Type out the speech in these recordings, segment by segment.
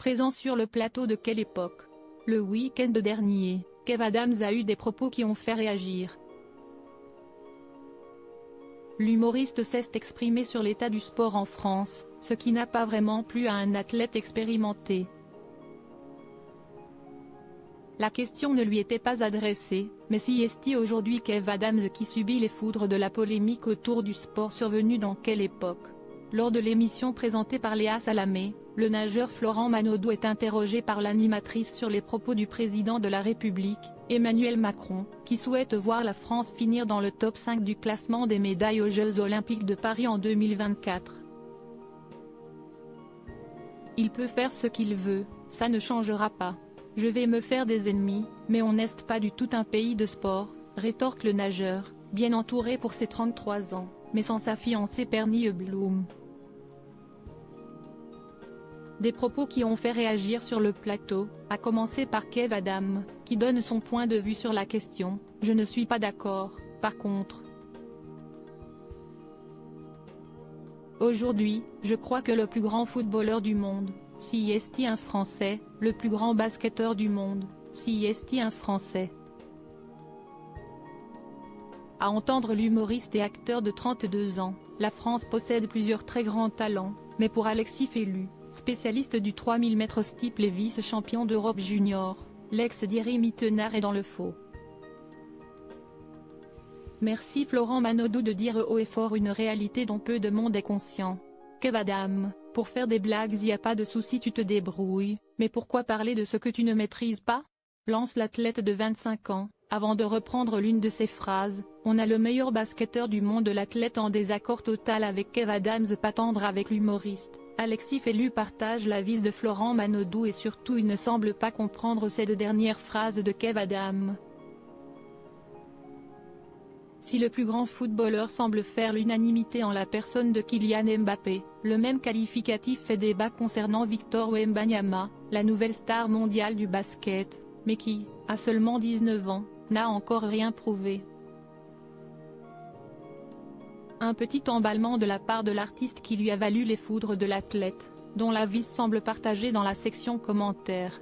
Présent sur le plateau de Quelle Époque. Le week-end dernier, Kev Adams a eu des propos qui ont fait réagir. L'humoriste s'est exprimé sur l'état du sport en France, ce qui n'a pas vraiment plu à un athlète expérimenté. La question ne lui était pas adressée, mais si est-il aujourd'hui Kev Adams qui subit les foudres de la polémique autour du sport survenu dans Quelle Époque. Lors de l'émission présentée par Léa Salamé, le nageur Florent Manodou est interrogé par l'animatrice sur les propos du président de la République, Emmanuel Macron, qui souhaite voir la France finir dans le top 5 du classement des médailles aux Jeux Olympiques de Paris en 2024. Il peut faire ce qu'il veut, ça ne changera pas. Je vais me faire des ennemis, mais on n'est pas du tout un pays de sport, rétorque le nageur, bien entouré pour ses 33 ans, mais sans sa fiancée Pernille Bloom. Des propos qui ont fait réagir sur le plateau, à commencer par Kev Adams, qui donne son point de vue sur la question. Je ne suis pas d'accord, par contre. Aujourd'hui, je crois que le plus grand footballeur du monde, si est un Français, le plus grand basketteur du monde, si est un Français. À entendre l'humoriste et acteur de 32 ans, la France possède plusieurs très grands talents, mais pour Alexis Félu, spécialiste du 3000 mètres steeple et vice-champion d'Europe junior, l'ex-Thierry Mittenard est dans le faux. Merci Florent Manodou de dire haut et fort une réalité dont peu de monde est conscient. Kev Adams, pour faire des blagues y a pas de souci, tu te débrouilles, mais pourquoi parler de ce que tu ne maîtrises pas? Lance l'athlète de 25 ans, avant de reprendre l'une de ses phrases. On a le meilleur basketteur du monde. L'athlète en désaccord total avec Kev Adams, pas tendre avec l'humoriste. Alexis Félu partage l'avis de Florent Manodou et surtout il ne semble pas comprendre cette dernière phrase de Kev Adams. Si le plus grand footballeur semble faire l'unanimité en la personne de Kylian Mbappé, le même qualificatif fait débat concernant Victor Wembanyama, la nouvelle star mondiale du basket, mais qui, à seulement 19 ans, n'a encore rien prouvé. Un petit emballement de la part de l'artiste qui lui a valu les foudres de l'athlète, dont l'avis semble partagé dans la section commentaires.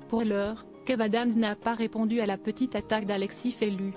Pour l'heure, Kev Adams n'a pas répondu à la petite attaque d'Alexis Félu,